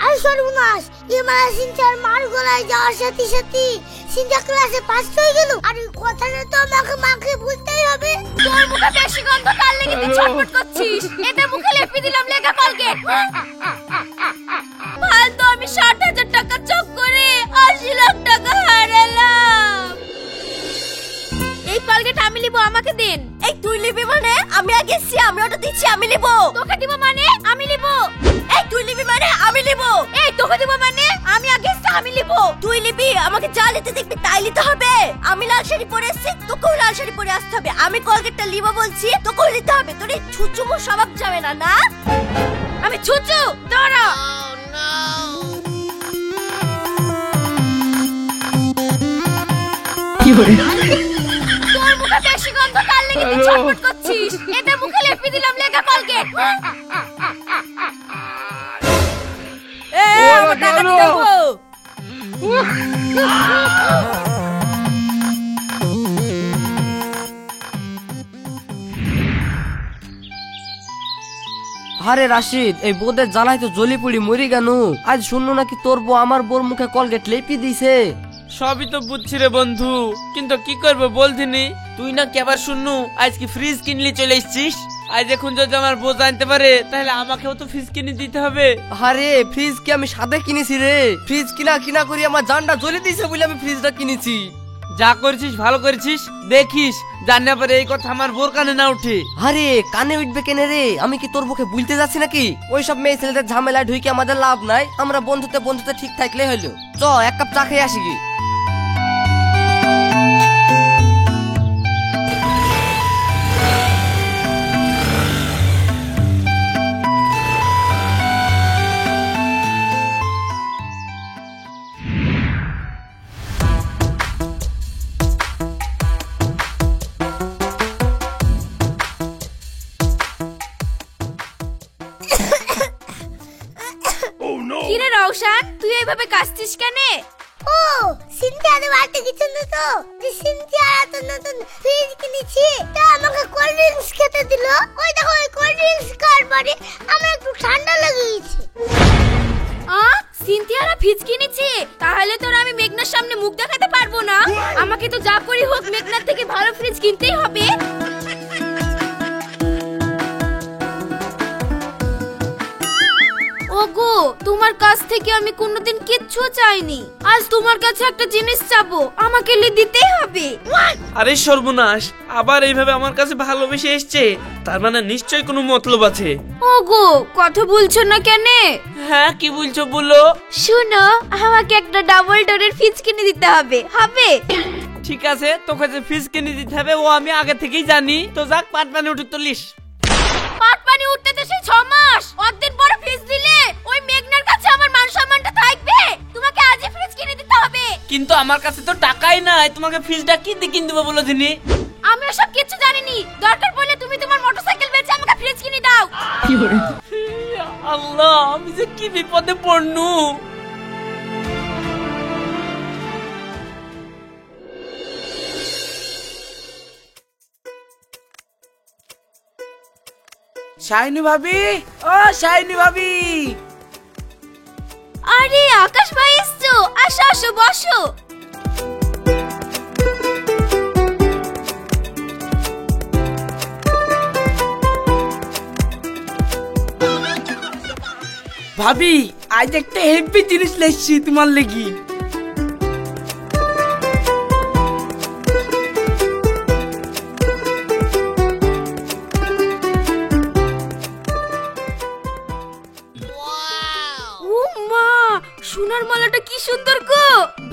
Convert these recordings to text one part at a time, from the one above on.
আর সর্বনাশ, এবার সিনচার মার গলায় যাওয়ার সাথে সাথে সিনচা ক্লাসে পাস হয়ে গেল। আর ওই কথাটা তো আমাকে বলতেই হবে। তোর মুখে বেশি গন্ধ, কাল লেগে তুই ছটফট করছিস। এটা মুখে লেপে দিলাম লেখা কলগেট। ফালতু আমি 60,000 টাকা চোখ করে 80 লাখ টাকা হারালাম। এই কলগেট আমি নিব, আমাকে দিন। এই তুই নিবি মানে? আমি আগে এসছি, আমি ওটা দিচ্ছি, আমি নিব। তোকে দিব মানে? আমি নিব। এই তুই নিবি মানে? আমি নিব। এই তোকে দিব মানে? আমি আগে এসছি, আমি নিব। তুই নিবি, আমাকে যা নিতে দেখবি তাই নিতে হবে। আমি লাল শাড়ি পরে এসছি, তোকেও লাল শাড়ি পরে আসতে হবে। আমি কলগেটটা নিব বলছি, তোকেও নিতে হবে। তোর এই ছুচুমু স্বভাব যাবে না, না? আমি ছুচু দাঁড়া। তোর মুখে বেশি গন্ধ, কাল লেগে তুই ছটফট করছিস। এটা মুখে লেপে দিলাম লেখা কলগেট। আমার টাকা দিতে হবে। আরে রাশিদ, এই বোদের জ্বালায় তো জ্বলি পুড়ি মরি কেন? আজ শুনলো নাকি তোর বউ আমার বোর মুখে কলগেট লেপি দিছে। সবই তো বুঝছি রে বন্ধু, কিন্তু কি করবো বলছিনি? তুই না কি আবার শুনু আজ কি ফ্রিজ কিনলি চলে এসছিস? আজ এখন যদি আমার বউ জানতে পারে তাহলে আমাকেও তো ফ্রিজ কিনে দিতে হবে। আরে ফ্রিজ কি আমি সাদে কিনেছি রে? ফ্রিজ কিনা করি আমার জানটা জ্বলে দিছে বলে আমি ফ্রিজটা কিনেছি। যা করেছিস ভালো করেছিস, দেখিস জানতে পারে এই কথা আমার বোর কানে না উঠে। আরে কানে উঠবে কেন রে? আমি কি তোর মুখে বুঝতে যাচ্ছি নাকি? ওইসব মেয়ে ছেলেদের ঝামেলায় ঢুকে আমাদের লাভ নাই। আমরা বন্ধুতে ঠিক থাকলে হলো। চ এক কাপ চা খেয়ে আসি কি। কিরে রওশন, তুই এইভাবে কাশছিস কেন? ও সিনচার বাড়িতে কিছু না তো, যে সিনচার এত নতুন ফ্রিজ কিনেছি, তা আমাকে কোল্ড ড্রিঙ্কস খেতে দিল। ওই দেখো ওই কোল্ড ড্রিঙ্কস খাওয়ার পরে আমার একটু ঠান্ডা লেগে গেছে। সিনথিয়ারা ফ্রিজ কিনেছে, তাহলে তোর আমি মেঘনার সামনে মুখ দেখাতে পারবো না। আমাকে তো যা করি হোক মেঘনার থেকে ভালো ফ্রিজ কিনতেই হবে। ওগো, তোমার কাছ থেকে আমি কোনোদিন কিচ্ছু চাইনি। আজ তোমার কাছে একটা জিনিস চাবো, আমাকে দিতেই হবে। আরে সর্বনাশ, আবার এইভাবে আমার কাছে ভালোবেসে এসছে, তার মানে নিশ্চয়ই কোনো মতলব আছে। ওগো, কথা বলছো না কেন? হ্যাঁ কি বলছো বলো। শোনো, আমাকে একটা ডাবল ডোরের ফ্রিজ কিনে দিতে হবে। হবে? ঠিক আছে, তোকে যে ফ্রিজ কিনে দিতে হবে ও আমি আগে থেকেই জানি। তো যাক, পাট পানি উঠে তুলিস। পাট পানি উঠতে তো সেই 6 মাস। অতদিন পরে ফ্রিজ দিলে ওই মেঘনার কাছে আমার মান সম্মানটা থাকবে? তোমাকে আজই ফ্রিজ কিনে দিতে হবে। কিন্তু আমার কাছে তো টাকাই নাই, তোমাকে ফ্রিজটা কিনতে দেবো বলে দিনি। আমি ওসব কিছু জানিনি। দরকার পড়লে তুমি তোমার মোটরসাইকেল বেচে আমাকে ফ্রিজ কিনে দাও। আল্লাহ, আমি যে কি বিপদে পড়নু। শাইনি ভাবি, ও শাইনি ভাবি। আরে আকাশ ভাই এসছো, আসো আসো বসো। ভাবি, আজ একটা হেভি জিনিস লেখছি তোমার লেগি। সোনার মালাটা কি সুন্দর গো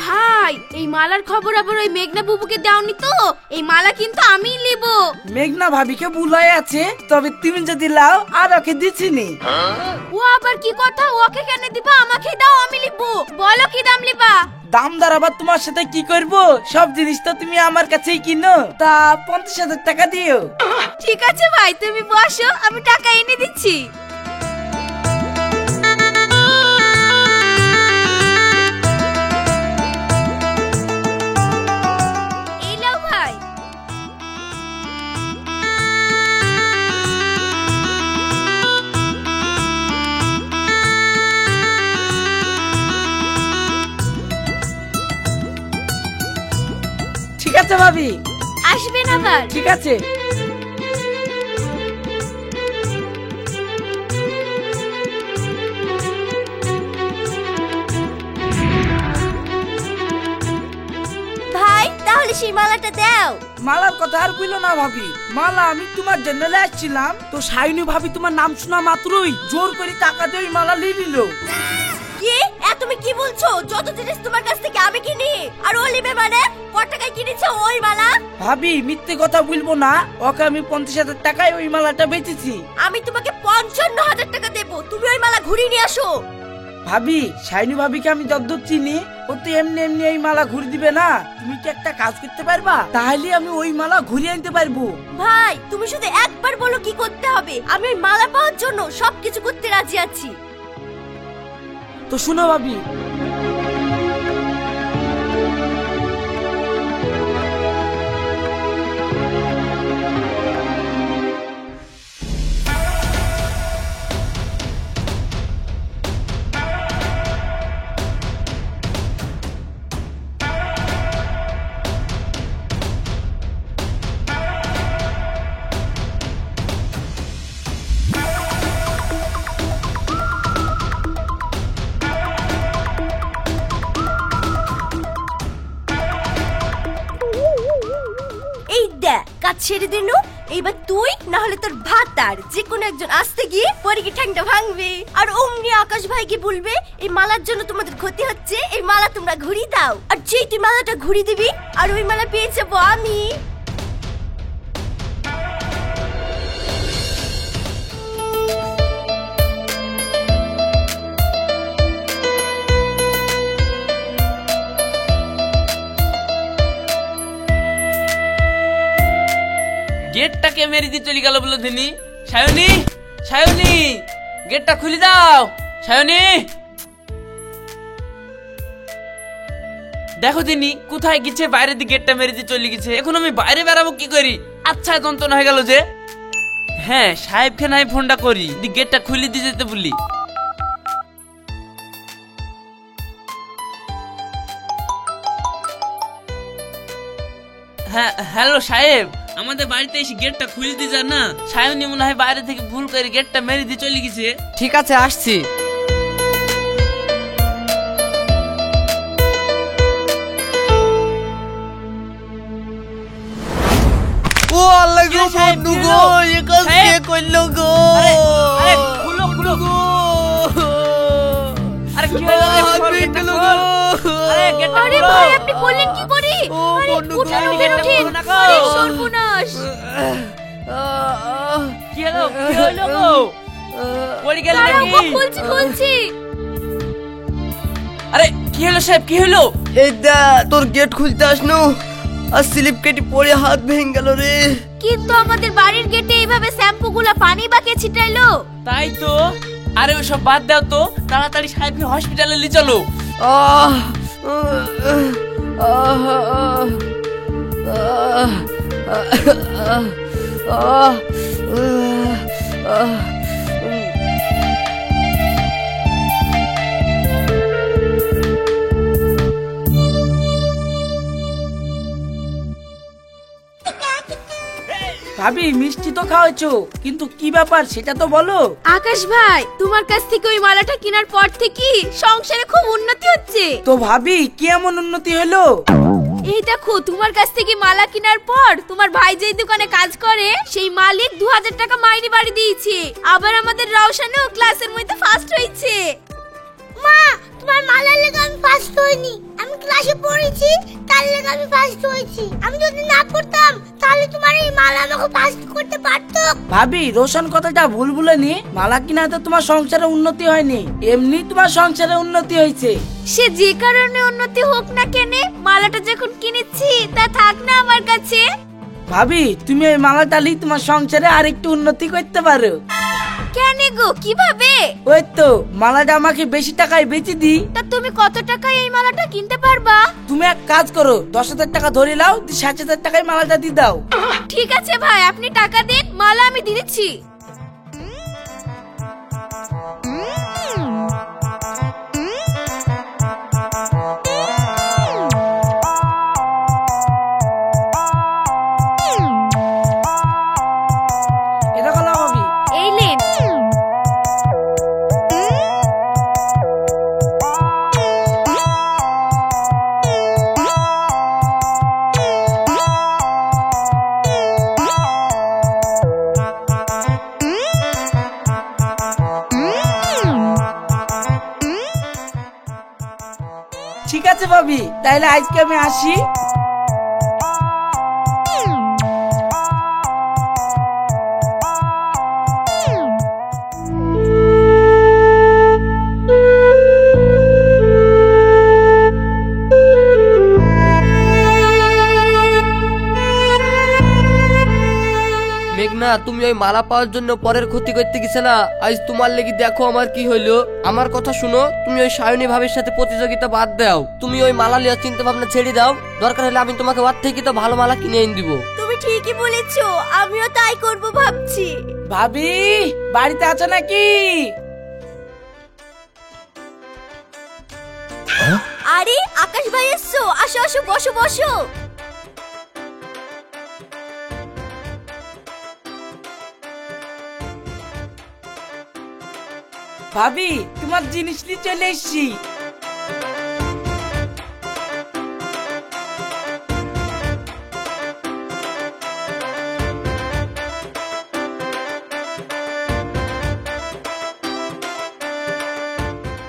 ভাই। এই মালার খবর আবার ওই মেঘনা বুবুকে দাওনি তো? এই মালা কিন্তু আমিই নেব। মেঘনা ভাবিকে বুলাই আছে, তবে তুমি যদি লাও আর ওকে দিছিনি। ও আবার কি কথা? ওকে কেন দিবা? আমাকে দাও, আমি নিব। বলো কি দাম নিবা? দাম দর আবার তোমার সাথে কি করব? সব জিনিস তো তুমি আমার কাছেই কিনো, তা 50,000 টাকা দিও। ঠিক আছে ভাই, তুমি বসো, আমি টাকা এনে দিচ্ছি। আছে ভাবি। আসবেন আবার। ঠিক আছে। ভাই তাহলে সেই মালাটা দাও। মালার কথা আর বললো না ভাবি, মালা আমি তোমার জন্য আসছিলাম তো সাইনু ভাবি তোমার নাম শোনা মাত্রই জোর করে টাকা দিয়ে ওই মালা নিয়ে নিল। কি তুমি কি বলছো? যত জিনিস তোমার কাছ থেকে আমি কিনি আর ও নিবে মানে? কত টাকায় কিনেছো ওই মালা? ভাবি মিথ্যে কথা বলবো না, ওকে আমি 50,000 টাকায় ওই মালাটা বেচেছি। আমি তোমাকে 55,000 টাকা দেবো, তুমি ওই মালা ঘুরিয়ে নিয়ে আসো। ভাবি সাইনু ভাবিকে আমি যতদূর চিনি ও তো এমনি এমনি এই মালা ঘুরে দিবে না। তুমি কি একটা কাজ করতে পারবা? তাহলে আমি ওই মালা ঘুরিয়ে আনতে পারবো। ভাই তুমি শুধু একবার বলো কি করতে হবে, আমি ওই মালা পাওয়ার জন্য সবকিছু করতে রাজি আছি। তো শুনো ভাবি, এই দেখ কাজ ছেড়ে দিনু, এইবার তুই না হলে তোর ভাতার যে কোনো একজন আসতে গিয়ে পরীকে ঠ্যাংটা ভাঙবে আর অমনি আকাশ ভাইকে বলবে এই মালার জন্য তোমাদের ক্ষতি হচ্ছে, এই মালা তোমরা ঘুরিয়ে দাও। আর যেই তুই মালাটা ঘুরিয়ে দিবি আর ওই মালা পেয়ে যাবো আমি। গেটটাকে মেরে দিয়ে চলে গেল বলে দিনি। সায়নী, সায়নী, গেটটা খুলে দাও। সায়নী, দেখো দিনি কোথায় গেছে, বাইরে দিয়ে গেটটা মেরে দিয়ে চলে গেছে। এখন আমি বাইরে বেরাবো কি করি? আচ্ছা যন্ত্রণা হয়ে গেল যে। হ্যাঁ সাহেবকে নাই ফোনটা করি, গেটটা খুলে দিয়ে যেতে বলি। হ্যাঁ হ্যালো সাহেব, আমাদের বাড়িতে এসে গেটটা খুলে দিয়ে যান না। সায়নী মনে হয় বাইরে থেকে ভুল করে গেটটা মেরে দিয়ে চলে গেছে। ঠিক আছে আসছি। ও আল্লাহ গো, বন্ধু গো, এ কাজ কে করলো গো? আরে খুলো খুলো গো। আরে কি হলো? আরে গেটটা আরে খুলো। ভাই আপনি বললেন কি করে? ও আরে বন্ধু গো, উঠেন উঠেন গেটটা উঠেন। খুলো না গো। আরে সর্বনাশ। কি হলো? কি হলো গো? পড়ে গেল দাঁড়াও গো, নাকি? খুলছি খুলছি। আরে কি হলো সাহেব, কি হলো? এই দা তোর গেট খুলতে আসনু আর স্লিপ কেটে পড়ে হাত ভেঙে গেল রে। কিন্তু আমাদের বাড়ির গেটে এইভাবে শ্যাম্পু গুলা পানি বাকে ছিটাইলো। তাই তো। আরে ওসব বাদ দাও তো, তাড়াতাড়ি সাহেবকে হসপিটালে নিয়ে চলো। আহ আহ আহ আহ ভাবি মিষ্টি তো খাওয়াইছো, কিন্তু কি ব্যাপার সেটা তো বলো। আকাশ ভাই তোমার কাছ থেকে ওই মালাটা কেনার পর থেকে সংসারে খুব উন্নতি হচ্ছে। তো ভাবি কি এমন উন্নতি হলো? এই দেখো তোমার কাছ থেকে মালা কেনার পর তোমার ভাই যেই দোকানে কাজ করে সেই মালিক 2000 টাকা মাইনে বাড়ি দিয়েছে। আবার আমাদের রওশনও ক্লাসের মধ্যে ফার্স্ট হয়েছে। মা তোমার মালার লেগে আমি ফার্স্ট হইনি, আমি ক্লাসে পড়েছি তার লেগে আমি ফার্স্ট হয়েছি। আমি যদি না পড়তাম তাহলে তোমার এই মালা আমাকে ফার্স্ট করতে পারতো। ভাবি রোশন কথাটা ভুল বলেনি, মালা কিনাতে তোমার সংসারে উন্নতি হয়নি, এমনি তোমার সংসারে উন্নতি হয়েছে। সে যে কারণে উন্নতি হোক না কেনে, মালাটা যখন কিনেছি তা থাক না আমার কাছে। ভাবি তুমি এই মালাটা নিয়ে তোমার সংসারে আরেকটু উন্নতি করতে পারো। কেন গো, কিভাবে? ওই তো মালাটা আমাকে বেশি টাকায় বেচে দি। তা তুমি কত টাকায় এই মালাটা কিনতে পারবা? তুমি এক কাজ করো, 10,000 টাকা ধরে নাও, 7,000 টাকায় মালাটা দিয়ে দাও। ঠিক আছে ভাই, আপনি টাকা দিন, মালা আমি দিয়ে দিচ্ছি। ঠিক আছে ভাবি, তাহলে আজকে আমি আসি। মেঘনা, তুমি ওই মালা পাওয়ার জন্য পরের ক্ষতি করতে গেছিলা, আজ তোমার লেগে দেখো আমার কি হইলো। আমার কথা শুনো, তুমি ওই সায়নী ভাবের সাথে প্রতিযোগিতা বাদ দাও, তুমি ওই মালা লিয়ার চিন্তা ভাবনা ছেড়ে দাও। দরকার হলে আমি তোমাকে ওর থেকে তো ভালো মালা কিনে এনে দিব। তুমি ঠিকই বলেছো, আমিও তাই করব ভাবছি। ভাবি বাড়িতে আছো নাকি? আরে আকাশ ভাই এসছো, আসো আসো, বসো বসো। ভাবি তোমার জিনিস নিয়ে চলে এসছি।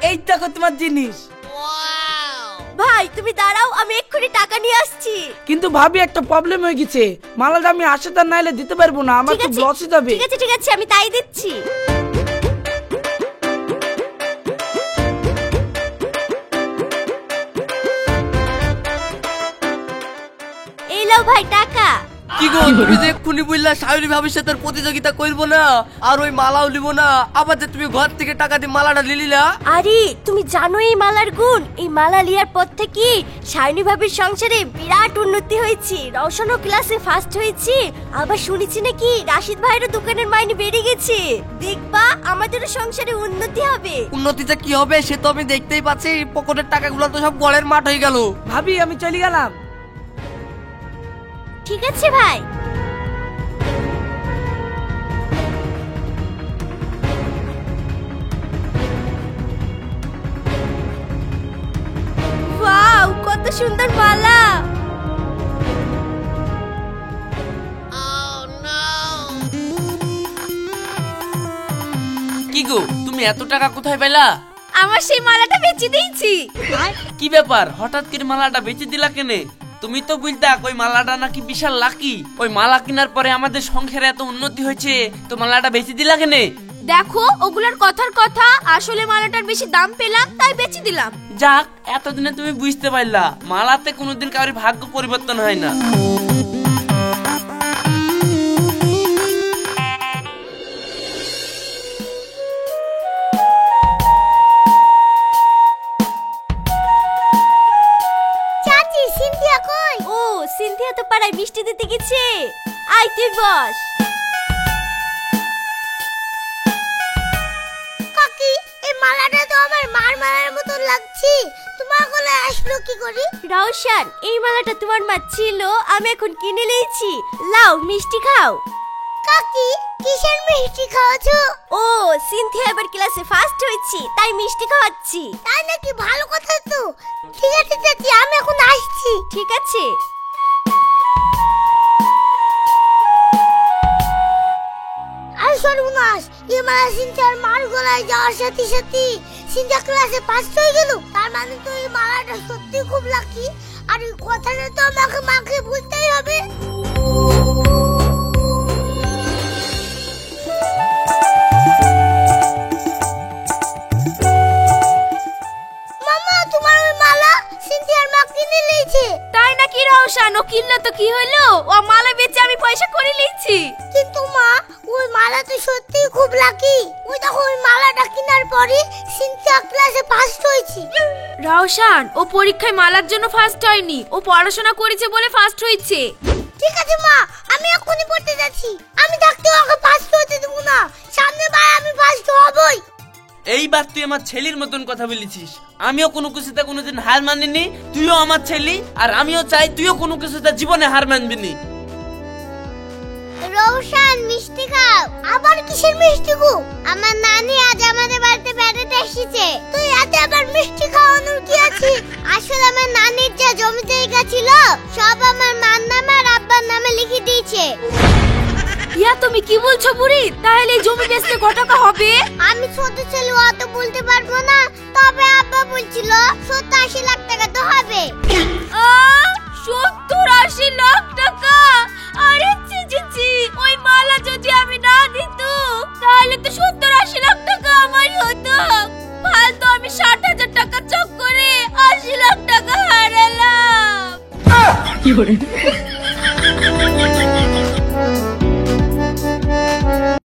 এই দেখো তোমার জিনিস। ভাই তুমি দাঁড়াও, আমি এক্ষুনি টাকা নিয়ে আসছি। কিন্তু ভাবি একটা প্রবলেম হয়ে গেছে, মালাটা আমি আসে তার নাইলে দিতে পারবো না, আমার ঠিক তো আছে, লস হয়ে যাবে। ঠিক আছে ঠিক আছে, আমি তাই দিচ্ছি। এই লাও ভাই টাকা। কি গো, তুমি যে এক্ষুনি বললা সায়নী ভাবের সাথে আর প্রতিযোগিতা করবো না, আর ওই মালাও লিব না, আবার যে তুমি ঘর থেকে টাকা দিয়ে মালাটা লিলিলা। আরে তুমি জানো এই মালার গুণ, এই মালা লিয়ার পর থেকে সায়নী ভাবির সংসারে বিরাট উন্নতি হয়েছে। রওশনও ক্লাসে ফার্স্ট হয়েছে, আবার শুনেছি নাকি রাশিদ ভাইয়েরও দোকানের মাইনে বেড়ে গেছে। দেখবা আমাদেরও সংসারে উন্নতি হবে। উন্নতিটা কি হবে সে তো আমি দেখতেই পাচ্ছি, পকেটের টাকাগুলো তো সব গড়ের মাঠ হয়ে গেল। ভাবি আমি চলে গেলাম। ঠিক আছে ভাই। ওয়াও, কত সুন্দর মালা। কি গো, তুমি এত টাকা কোথায় পেলা? আমার সেই মালাটা বেচে দিয়েছি। কি ব্যাপার, হঠাৎ করে মালাটা বেচে দিলা কেনে? তুমি তো বলতা ওই মালাটা নাকি বিশাল লাকি, ওই মালা কেনার পরে আমাদের সংসারে এত উন্নতি হয়েছে, তো মালাটা বেচে দিলা কেনে? দেখো ওগুলার কথার কথা, আসলে মালাটার বেশি দাম পেলাম তাই বেচে দিলাম। যাক, এতদিনে তুমি বুঝতে পারলা মালাতে কোনোদিন কারোর ভাগ্য পরিবর্তন হয় না। চাচি সিন্ধিয়া কই? ও সিনথিয়া তো পাড়ায় মিষ্টি দিতে গেছে। আয় তুই বস। কাকি এই মালাটা তো আমার মার মালার মতো লাগছে, তোমার গলায় আসলো কি করে? রওশন, এই মালাটা তোমার মা ছিল, আমি এখন কিনে নিয়েছি। লাও মিষ্টি খাও। কাকি কিসের মিষ্টি খাওয়াছো? ও সিনথিয়া এবার ক্লাসে ফার্স্ট হয়েছে, তাই মিষ্টি খাওয়াচ্ছি। তাই নাকি? ভালো কথা তো। ঠিক আছে চাচি, আমি এখন আসছি। ঠিক আছে। আর সর্বনাশ, এই মালা সিন্ধিয়ার মার গলায় যাওয়ার সাথে সাথে সিন্ধিয়া ক্লাসে ফার্স্ট হয়ে গেল। তার মানে তো এই মালাটা সত্যি খুব লাকি, আর এই কথাটা তো আমাকে মাকে বলতেই হবে। মামা তোমার ওই মালা সিন্ধিয়ার মা কিনে নিয়েছে। তাই নাকি রওশন? ও কিনলো তো কি হলো, ও মালা বেচে আমি পয়সা করে নিয়েছি। কিন্তু মা ওই মালা তো সত্যি খুব লাকি। ওই দেখো ওই মালাটা কেনার পরে সিনথিয়া ক্লাসে ফার্স্ট হয়েছে। রওশন, ও পরীক্ষায় মালার জন্য ফার্স্ট হয়নি, ও পড়াশোনা করেছে বলে ফার্স্ট হয়েছে। ঠিক আছে মা, আমি এক্ষুনি পড়তে যাচ্ছি। আমি থাকতে ওকে ফার্স্ট হতে দেবো না, সামনের বার আমি ফার্স্ট হবই। এইবার তুই আমার ছেলের মতন কথা বলেছিস। আমিও কোনো কিছুতে কোনোদিন হার মানিনি, তুইও আমার ছেলে, আর আমিও চাই তুইও কোনো কিছুতে জীবনে হার মানবি নি। রওশন মিষ্টি খাও। আবার কিসের মিষ্টি গো? আমার নানি আজ আমাদের বাড়িতে বেড়াতে এসেছে। তুই এত আবার মিষ্টি খাওয়ানোর কি আছে? আসলে আমার নানির যা জমি জায়গা ছিল সব আমার মার নামে আর আব্বার নামে লিখে দিয়েছে। ইয়া তুমি কি বলছো বুড়ি? তাহলে এই জমি বেচতে কত টাকা হবে? আমি ছোট ছেলে অত বলতে পারবো না, তবে আব্বা বলছিল 70-80 লাখ টাকা টাকা তো হবে। 70-80 লাখ টাকা? আরে ছি ছি ছি, ওই মালা যদি আমি না দিত তাহলে তো 70-80 লাখ টাকা আমারই হতো। ফালতু আমি 60,000 টাকা চক করে 80 লাখ টাকা হারালাম।